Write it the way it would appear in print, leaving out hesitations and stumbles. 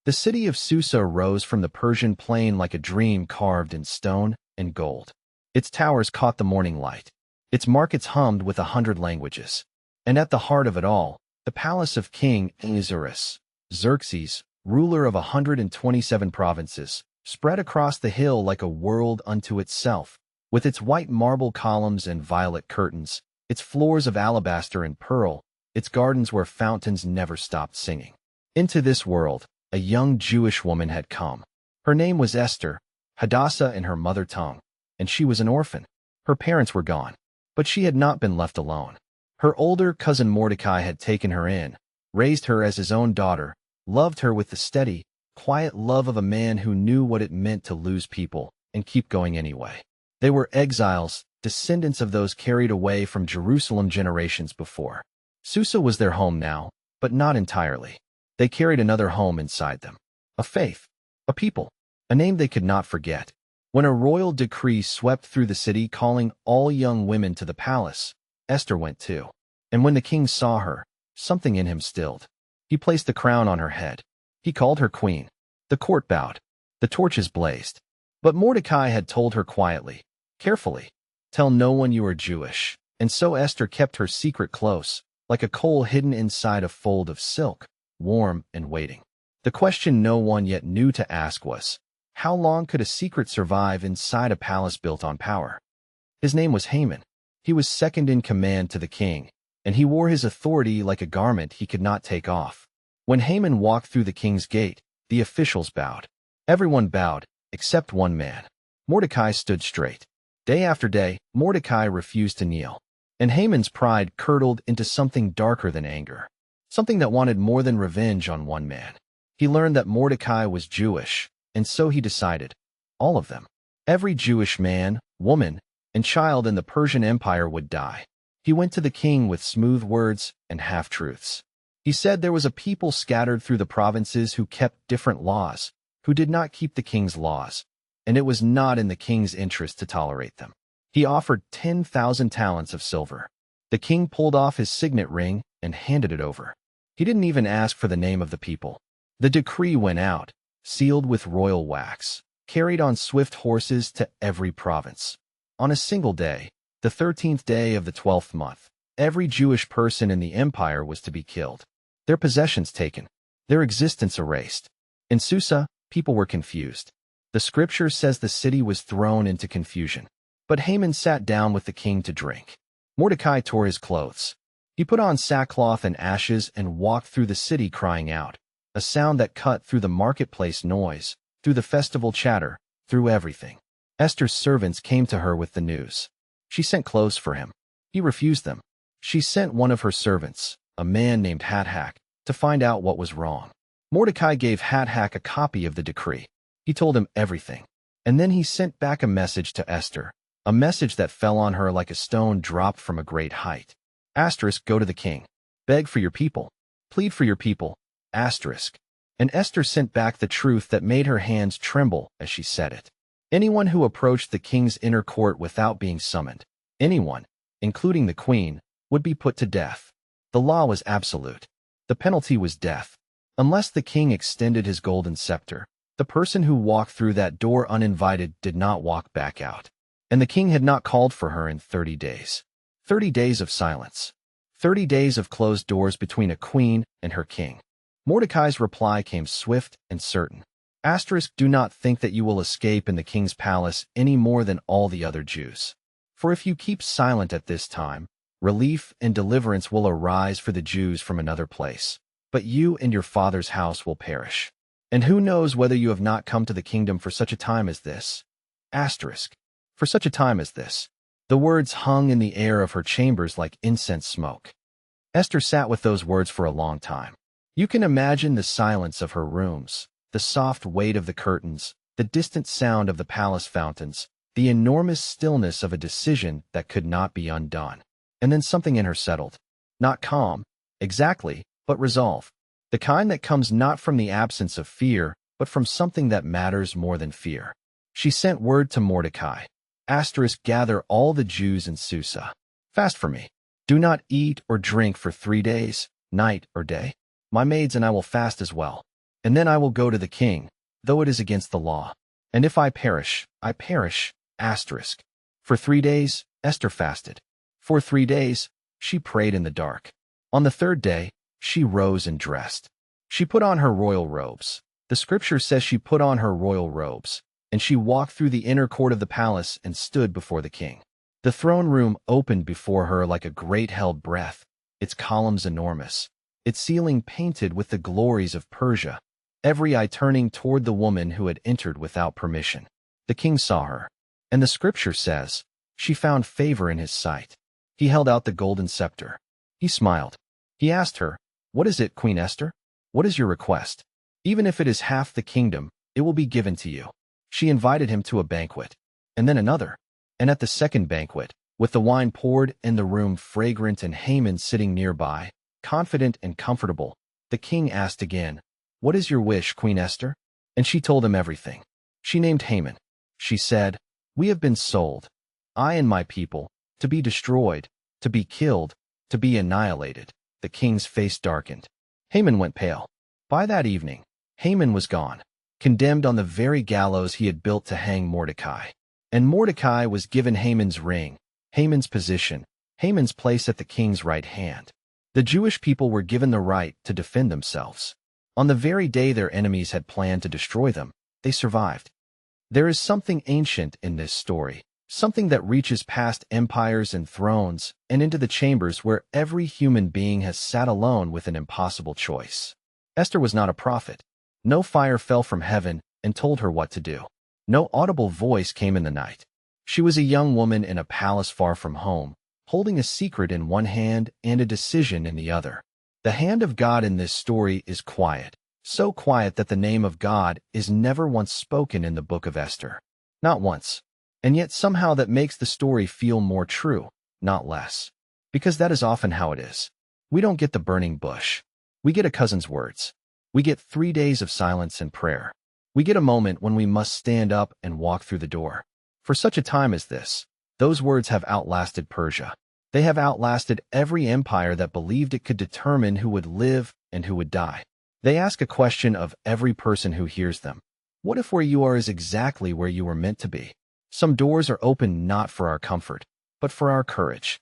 The city of Susa rose from the Persian plain like a dream carved in stone and gold. Its towers caught the morning light. Its markets hummed with 100 languages. And at the heart of it all, the palace of King Ahasuerus, Xerxes, ruler of 127 provinces, spread across the hill like a world unto itself, with its white marble columns and violet curtains, its floors of alabaster and pearl, its gardens where fountains never stopped singing. Into this world, a young Jewish woman had come. Her name was Esther, Hadassah in her mother tongue, and she was an orphan. Her parents were gone, but she had not been left alone. Her older cousin Mordecai had taken her in, raised her as his own daughter, loved her with the steady, quiet love of a man who knew what it meant to lose people and keep going anyway. They were exiles, descendants of those carried away from Jerusalem generations before. Susa was their home now, but not entirely. They carried another home inside them. A faith, a people, a name they could not forget. When a royal decree swept through the city calling all young women to the palace, Esther went too. And when the king saw her, something in him stilled. He placed the crown on her head. He called her queen. The court bowed. The torches blazed. But Mordecai had told her quietly, carefully, "Tell no one you are Jewish." And so Esther kept her secret close, like a coal hidden inside a fold of silk, warm and waiting. The question no one yet knew to ask was, how long could a secret survive inside a palace built on power? His name was Haman. He was second in command to the king, and he wore his authority like a garment he could not take off. When Haman walked through the king's gate, the officials bowed. Everyone bowed, except one man. Mordecai stood straight. Day after day, Mordecai refused to kneel. And Haman's pride curdled into something darker than anger. Something that wanted more than revenge on one man. He learned that Mordecai was Jewish, and so he decided, all of them. Every Jewish man, woman, and child in the Persian Empire would die. He went to the king with smooth words and half-truths. He said there was a people scattered through the provinces who kept different laws, who did not keep the king's laws, and it was not in the king's interest to tolerate them. He offered 10,000 talents of silver. The king pulled off his signet ring and handed it over. He didn't even ask for the name of the people. The decree went out, sealed with royal wax, carried on swift horses to every province. On a single day, the 13th day of the 12th month, every Jewish person in the empire was to be killed, their possessions taken, their existence erased. In Susa, people were confused. The scripture says the city was thrown into confusion. But Haman sat down with the king to drink. Mordecai tore his clothes. He put on sackcloth and ashes and walked through the city crying out, a sound that cut through the marketplace noise, through the festival chatter, through everything. Esther's servants came to her with the news. She sent clothes for him. He refused them. She sent one of her servants, a man named Hathach, to find out what was wrong. Mordecai gave Hathach a copy of the decree. He told him everything. And then he sent back a message to Esther, a message that fell on her like a stone dropped from a great height. Asterisk, go to the king. Beg for your people. Plead for your people. Asterisk. And Esther sent back the truth that made her hands tremble as she said it. Anyone who approached the king's inner court without being summoned, anyone, including the queen, would be put to death. The law was absolute. The penalty was death. Unless the king extended his golden scepter, the person who walked through that door uninvited did not walk back out. And the king had not called for her in 30 days. 30 days of silence. 30 days of closed doors between a queen and her king. Mordecai's reply came swift and certain. Asterisk, do not think that you will escape in the king's palace any more than all the other Jews. For if you keep silent at this time, relief and deliverance will arise for the Jews from another place. But you and your father's house will perish. And who knows whether you have not come to the kingdom for such a time as this? Asterisk. For such a time as this. The words hung in the air of her chambers like incense smoke. Esther sat with those words for a long time. You can imagine the silence of her rooms, the soft weight of the curtains, the distant sound of the palace fountains, the enormous stillness of a decision that could not be undone. And then something in her settled. Not calm, exactly, but resolve. The kind that comes not from the absence of fear, but from something that matters more than fear. She sent word to Mordecai. Asterisk, gather all the Jews in Susa. Fast for me. Do not eat or drink for 3 days, night or day. My maids and I will fast as well. And then I will go to the king, though it is against the law. And if I perish, I perish. Asterisk. For 3 days, Esther fasted. For 3 days, she prayed in the dark. On the third day, she rose and dressed. She put on her royal robes. The scripture says she put on her royal robes, and she walked through the inner court of the palace and stood before the king. The throne room opened before her like a great held breath, its columns enormous, its ceiling painted with the glories of Persia, every eye turning toward the woman who had entered without permission. The king saw her, and the scripture says, she found favor in his sight. He held out the golden scepter. He smiled. He asked her, "What is it, Queen Esther? What is your request? Even if it is half the kingdom, it will be given to you." She invited him to a banquet, and then another. And at the second banquet, with the wine poured and the room fragrant and Haman sitting nearby, confident and comfortable, the king asked again, "What is your wish, Queen Esther?" And she told him everything. She named Haman. She said, "We have been sold, I and my people, to be destroyed, to be killed, to be annihilated." The king's face darkened. Haman went pale. By that evening, Haman was gone, condemned on the very gallows he had built to hang Mordecai. And Mordecai was given Haman's ring, Haman's position, Haman's place at the king's right hand. The Jewish people were given the right to defend themselves. On the very day their enemies had planned to destroy them, they survived. There is something ancient in this story, something that reaches past empires and thrones and into the chambers where every human being has sat alone with an impossible choice. Esther was not a prophet. No fire fell from heaven and told her what to do. No audible voice came in the night. She was a young woman in a palace far from home, holding a secret in one hand and a decision in the other. The hand of God in this story is quiet, so quiet that the name of God is never once spoken in the book of Esther. Not once. And yet somehow that makes the story feel more true, not less. Because that is often how it is. We don't get the burning bush. We get a cousin's words. We get 3 days of silence and prayer. We get a moment when we must stand up and walk through the door. For such a time as this, those words have outlasted Persia. They have outlasted every empire that believed it could determine who would live and who would die. They ask a question of every person who hears them. What if where you are is exactly where you were meant to be? Some doors are open not for our comfort, but for our courage.